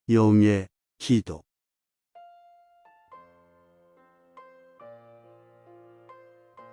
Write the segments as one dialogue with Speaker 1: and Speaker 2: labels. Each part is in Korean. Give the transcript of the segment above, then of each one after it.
Speaker 1: 영의 기도.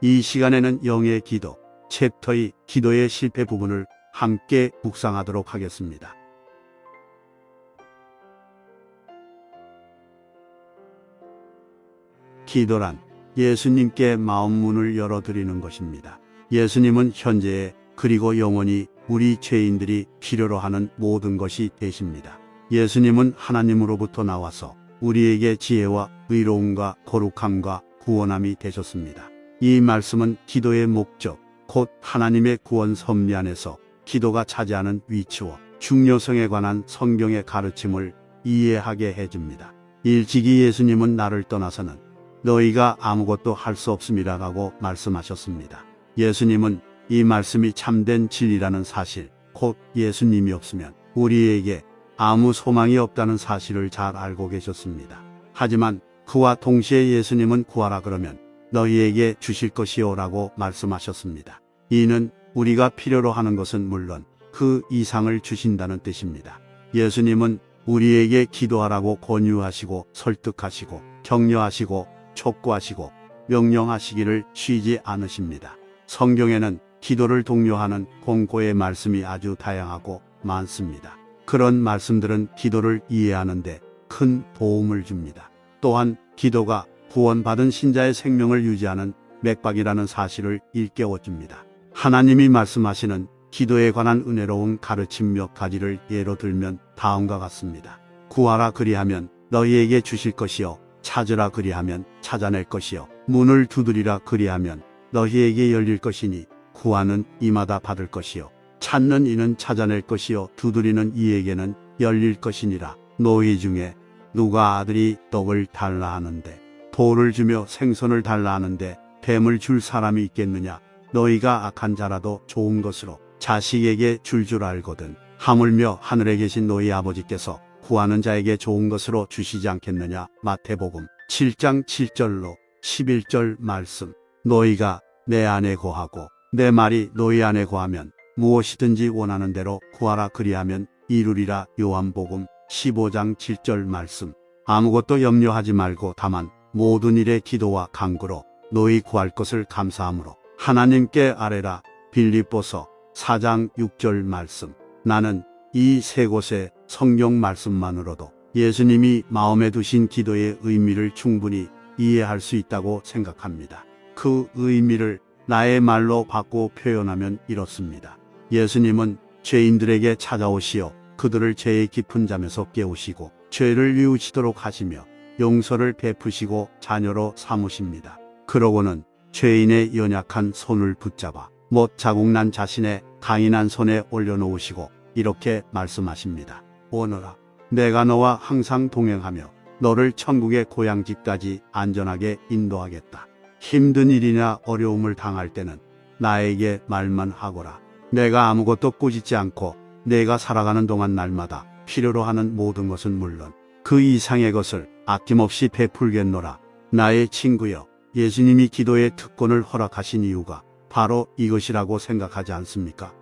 Speaker 1: 이 시간에는 영의 기도, 챕터 2 기도의 실패 부분을 함께 묵상하도록 하겠습니다. 기도란 예수님께 마음 문을 열어드리는 것입니다. 예수님은 현재에 그리고 영원히 우리 죄인들이 필요로 하는 모든 것이 되십니다. 예수님은 하나님으로부터 나와서 우리에게 지혜와 의로움과 거룩함과 구원함이 되셨습니다. 이 말씀은 기도의 목적, 곧 하나님의 구원 섭리 안에서 기도가 차지하는 위치와 중요성에 관한 성경의 가르침을 이해하게 해줍니다. 일찍이 예수님은 나를 떠나서는 너희가 아무것도 할 수 없음이라고 말씀하셨습니다. 예수님은 이 말씀이 참된 진리라는 사실, 곧 예수님이 없으면 우리에게 아무 소망이 없다는 사실을 잘 알고 계셨습니다. 하지만 그와 동시에 예수님은 구하라 그러면 너희에게 주실 것이요 라고 말씀하셨습니다. 이는 우리가 필요로 하는 것은 물론 그 이상을 주신다는 뜻입니다. 예수님은 우리에게 기도하라고 권유하시고 설득하시고 격려하시고 촉구하시고 명령하시기를 쉬지 않으십니다. 성경에는 기도를 독려하는 공고의 말씀이 아주 다양하고 많습니다. 그런 말씀들은 기도를 이해하는 데 큰 도움을 줍니다. 또한 기도가 구원받은 신자의 생명을 유지하는 맥박이라는 사실을 일깨워줍니다. 하나님이 말씀하시는 기도에 관한 은혜로운 가르침 몇 가지를 예로 들면 다음과 같습니다. 구하라 그리하면 너희에게 주실 것이요 찾으라 그리하면 찾아낼 것이요 문을 두드리라 그리하면 너희에게 열릴 것이니 구하는 이마다 받을 것이요 찾는 이는 찾아낼 것이요 두드리는 이에게는 열릴 것이니라. 너희 중에 누가 아들이 떡을 달라 하는데 돌을 주며 생선을 달라 하는데 뱀을 줄 사람이 있겠느냐. 너희가 악한 자라도 좋은 것으로 자식에게 줄 알거든 하물며 하늘에 계신 너희 아버지께서 구하는 자에게 좋은 것으로 주시지 않겠느냐. 마태복음 7장 7절로 11절 말씀. 너희가 내 안에 거하고 내 말이 너희 안에 거하면 무엇이든지 원하는 대로 구하라 그리하면 이루리라. 요한복음 15장 7절 말씀. 아무것도 염려하지 말고 다만 모든 일에 기도와 간구로 너희 구할 것을 감사함으로 하나님께 아뢰라. 빌립보서 4장 6절 말씀. 나는 이 세 곳의 성경 말씀만으로도 예수님이 마음에 두신 기도의 의미를 충분히 이해할 수 있다고 생각합니다. 그 의미를 나의 말로 바꿔 표현하면 이렇습니다. 예수님은 죄인들에게 찾아오시어 그들을 죄의 깊은 잠에서 깨우시고 죄를 뉘우치도록 하시며 용서를 베푸시고 자녀로 삼으십니다. 그러고는 죄인의 연약한 손을 붙잡아 못 자국난 자신의 강인한 손에 올려놓으시고 이렇게 말씀하십니다. 오너라 내가 너와 항상 동행하며 너를 천국의 고향집까지 안전하게 인도하겠다. 힘든 일이나 어려움을 당할 때는 나에게 말만 하거라. 내가 아무것도 꾸짖지 않고 내가 살아가는 동안 날마다 필요로 하는 모든 것은 물론 그 이상의 것을 아낌없이 베풀겠노라. 나의 친구여, 예수님이 기도의 특권을 허락하신 이유가 바로 이것이라고 생각하지 않습니까?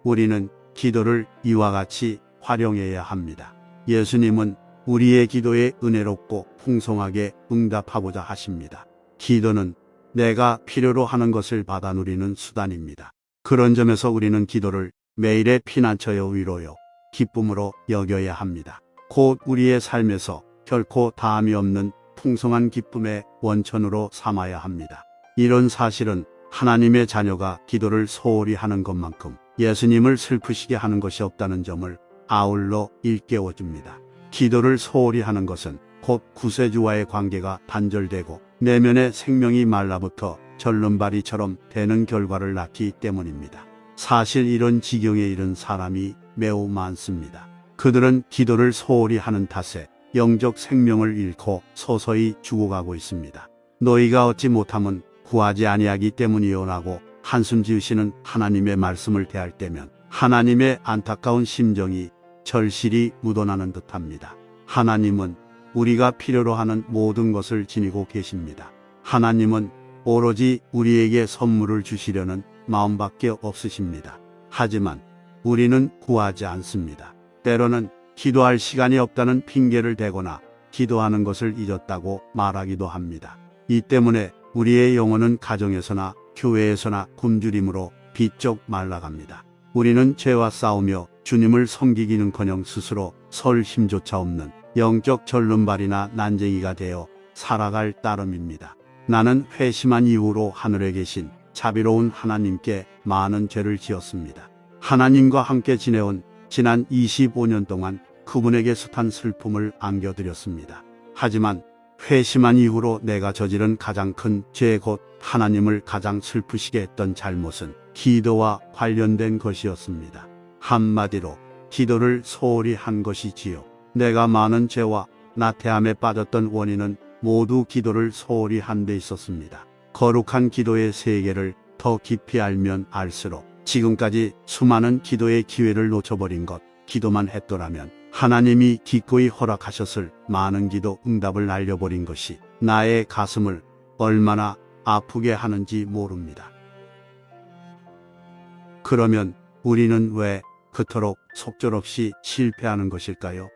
Speaker 1: 우리는 기도를 이와 같이 활용해야 합니다. 예수님은 우리의 기도에 은혜롭고 풍성하게 응답하고자 하십니다. 기도는 내가 필요로 하는 것을 받아 누리는 수단입니다. 그런 점에서 우리는 기도를 매일의 피난처여 위로요 기쁨으로 여겨야 합니다. 곧 우리의 삶에서 결코 다함이 없는 풍성한 기쁨의 원천으로 삼아야 합니다. 이런 사실은 하나님의 자녀가 기도를 소홀히 하는 것만큼 예수님을 슬프시게 하는 것이 없다는 점을 아울러 일깨워줍니다. 기도를 소홀히 하는 것은 곧 구세주와의 관계가 단절되고 내면의 생명이 말라붙어 절름발이처럼 되는 결과를 낳기 때문입니다. 사실 이런 지경에 이른 사람이 매우 많습니다. 그들은 기도를 소홀히 하는 탓에 영적 생명을 잃고 서서히 죽어가고 있습니다. 너희가 얻지 못함은 구하지 아니하기 때문이요라고 한숨 지으시는 하나님의 말씀을 대할 때면 하나님의 안타까운 심정이 절실히 묻어나는 듯합니다. 하나님은 우리가 필요로 하는 모든 것을 지니고 계십니다. 하나님은 오로지 우리에게 선물을 주시려는 마음밖에 없으십니다. 하지만 우리는 구하지 않습니다. 때로는 기도할 시간이 없다는 핑계를 대거나 기도하는 것을 잊었다고 말하기도 합니다. 이 때문에 우리의 영혼은 가정에서나 교회에서나 굶주림으로 비쩍 말라갑니다. 우리는 죄와 싸우며 주님을 섬기기는커녕 스스로 설 힘조차 없는 영적 절름발이나 난쟁이가 되어 살아갈 따름입니다. 나는 회심한 이후로 하늘에 계신 자비로운 하나님께 많은 죄를 지었습니다. 하나님과 함께 지내온 지난 25년 동안 그분에게 숱한 슬픔을 안겨드렸습니다. 하지만 회심한 이후로 내가 저지른 가장 큰 죄 곧 하나님을 가장 슬프시게 했던 잘못은 기도와 관련된 것이었습니다. 한마디로 기도를 소홀히 한 것이지요. 내가 많은 죄와 나태함에 빠졌던 원인은 모두 기도를 소홀히 한 데 있었습니다. 거룩한 기도의 세계를 더 깊이 알면 알수록 지금까지 수많은 기도의 기회를 놓쳐버린 것, 기도만 했더라면 하나님이 기꺼이 허락하셨을 많은 기도 응답을 날려버린 것이 나의 가슴을 얼마나 아프게 하는지 모릅니다. 그러면 우리는 왜 그토록 속절없이 실패하는 것일까요?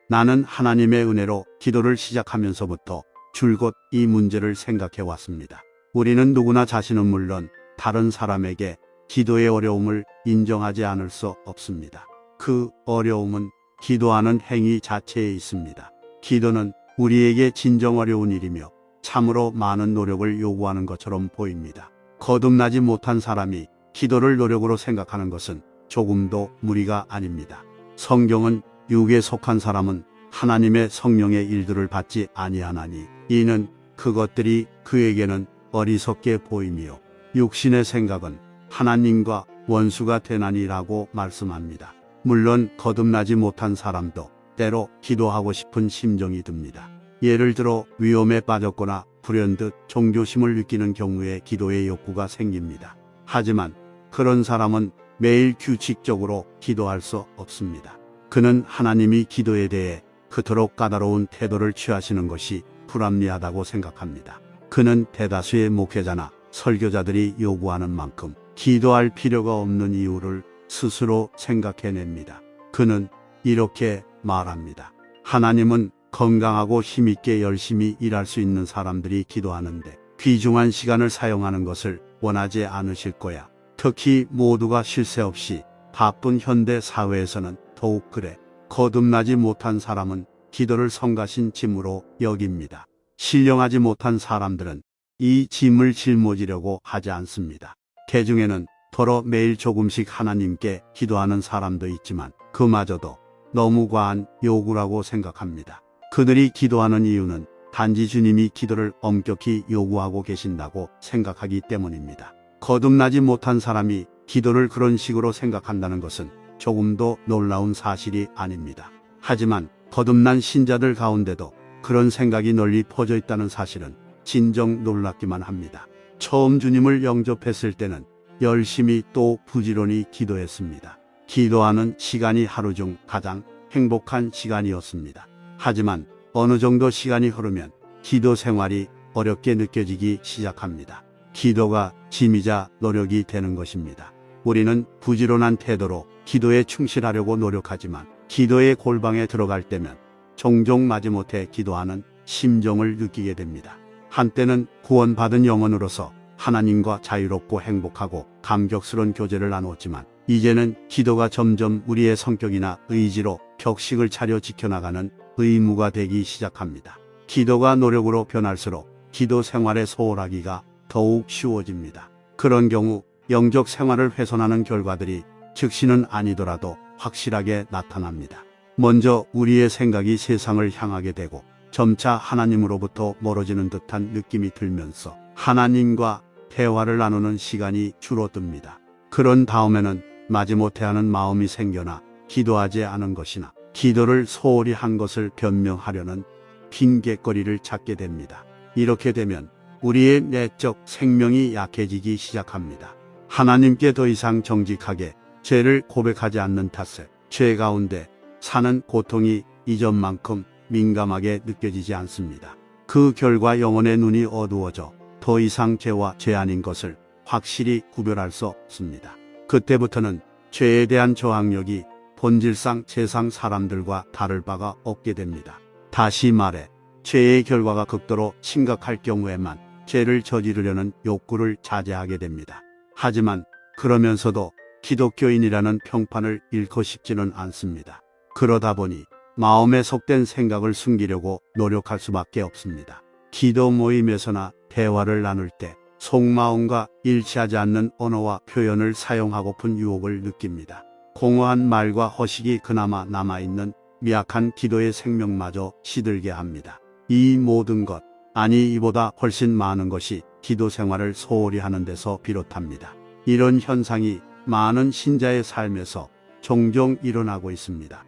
Speaker 1: 나는 하나님의 은혜로 기도를 시작하면서부터 줄곧 이 문제를 생각해 왔습니다. 우리는 누구나 자신은 물론 다른 사람에게 기도의 어려움을 인정하지 않을 수 없습니다. 그 어려움은 기도하는 행위 자체에 있습니다. 기도는 우리에게 진정 어려운 일이며 참으로 많은 노력을 요구하는 것처럼 보입니다. 거듭나지 못한 사람이 기도를 노력으로 생각하는 것은 조금도 무리가 아닙니다. 성경은 육에 속한 사람은 하나님의 성령의 일들을 받지 아니하나니 이는 그것들이 그에게는 어리석게 보이며 육신의 생각은 하나님과 원수가 되나니라고 말씀합니다. 물론 거듭나지 못한 사람도 때로 기도하고 싶은 심정이 듭니다. 예를 들어 위험에 빠졌거나 불현듯 종교심을 느끼는 경우에 기도의 욕구가 생깁니다. 하지만 그런 사람은 매일 규칙적으로 기도할 수 없습니다. 그는 하나님이 기도에 대해 그토록 까다로운 태도를 취하시는 것이 불합리하다고 생각합니다. 그는 대다수의 목회자나 설교자들이 요구하는 만큼 기도할 필요가 없는 이유를 스스로 생각해냅니다. 그는 이렇게 말합니다. 하나님은 건강하고 힘있게 열심히 일할 수 있는 사람들이 기도하는데 귀중한 시간을 사용하는 것을 원하지 않으실 거야. 특히 모두가 쉴 새 없이 바쁜 현대 사회에서는 더욱 그래. 거듭나지 못한 사람은 기도를 성가신 짐으로 여깁니다. 신령하지 못한 사람들은 이 짐을 짊어지려고 하지 않습니다. 개중에는 더러 매일 조금씩 하나님께 기도하는 사람도 있지만 그마저도 너무 과한 요구라고 생각합니다. 그들이 기도하는 이유는 단지 주님이 기도를 엄격히 요구하고 계신다고 생각하기 때문입니다. 거듭나지 못한 사람이 기도를 그런 식으로 생각한다는 것은 조금도 놀라운 사실이 아닙니다. 하지만 거듭난 신자들 가운데도 그런 생각이 널리 퍼져 있다는 사실은 진정 놀랍기만 합니다. 처음 주님을 영접했을 때는 열심히 또 부지런히 기도했습니다. 기도하는 시간이 하루 중 가장 행복한 시간이었습니다. 하지만 어느 정도 시간이 흐르면 기도 생활이 어렵게 느껴지기 시작합니다. 기도가 짐이자 노력이 되는 것입니다. 우리는 부지런한 태도로 기도에 충실하려고 노력하지만 기도의 골방에 들어갈 때면 종종 마지못해 기도하는 심정을 느끼게 됩니다. 한때는 구원받은 영혼으로서 하나님과 자유롭고 행복하고 감격스러운 교제를 나누었지만 이제는 기도가 점점 우리의 성격이나 의지로 격식을 차려 지켜나가는 의무가 되기 시작합니다. 기도가 노력으로 변할수록 기도 생활에 소홀하기가 더욱 쉬워집니다. 그런 경우 영적 생활을 훼손하는 결과들이 즉시는 아니더라도 확실하게 나타납니다. 먼저 우리의 생각이 세상을 향하게 되고 점차 하나님으로부터 멀어지는 듯한 느낌이 들면서 하나님과 대화를 나누는 시간이 줄어듭니다. 그런 다음에는 마지못해 하는 마음이 생겨나 기도하지 않은 것이나 기도를 소홀히 한 것을 변명하려는 핑곗거리를 찾게 됩니다. 이렇게 되면 우리의 내적 생명이 약해지기 시작합니다. 하나님께 더 이상 정직하게 죄를 고백하지 않는 탓에 죄 가운데 사는 고통이 이전만큼 민감하게 느껴지지 않습니다. 그 결과 영혼의 눈이 어두워져 더 이상 죄와 죄 아닌 것을 확실히 구별할 수 없습니다. 그때부터는 죄에 대한 저항력이 본질상 세상 사람들과 다를 바가 없게 됩니다. 다시 말해 죄의 결과가 극도로 심각할 경우에만 죄를 저지르려는 욕구를 자제하게 됩니다. 하지만 그러면서도 기독교인이라는 평판을 잃고 싶지는 않습니다. 그러다 보니 마음에 속된 생각을 숨기려고 노력할 수밖에 없습니다. 기도 모임에서나 대화를 나눌 때 속마음과 일치하지 않는 언어와 표현을 사용하고픈 유혹을 느낍니다. 공허한 말과 허식이 그나마 남아있는 미약한 기도의 생명마저 시들게 합니다. 이 모든 것, 아니 이보다 훨씬 많은 것이 기도 생활을 소홀히 하는 데서 비롯합니다. 이런 현상이 많은 신자의 삶에서 종종 일어나고 있습니다.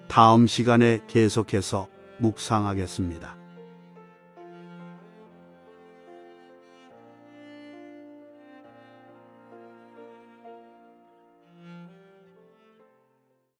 Speaker 1: 다음 시간에 계속해서 묵상하겠습니다.